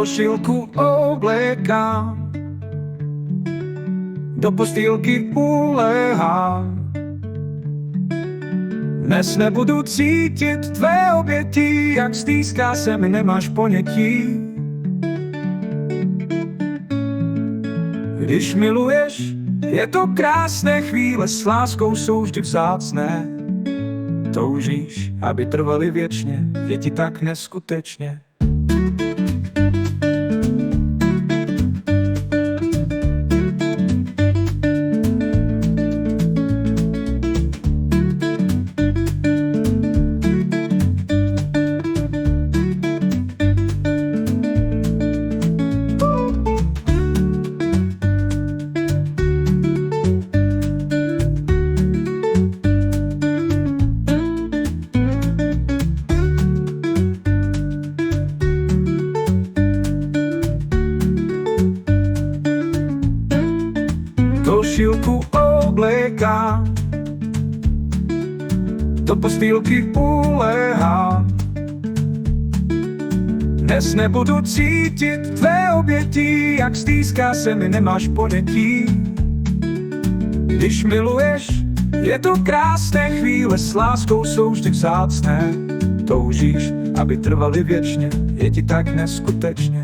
Košilku oblékám, do postýlky uléhám. Dnes nebudu cítit tvé obětí, jak stýská se mi, nemáš ponětí. Když miluješ, je to krásné chvíle, s láskou jsou vždy vzácné. Toužíš, aby trvaly věčně, je ti tak neskutečně. Košilku oblékám, do postýlky uléhám. Dnes nebudu cítit tvé obětí, jak stýská se mi, nemáš ponětí. Když miluješ, je to krásné chvíle, s láskou jsou vždy vzácné. Toužíš, aby trvaly věčně, je ti tak neskutečně.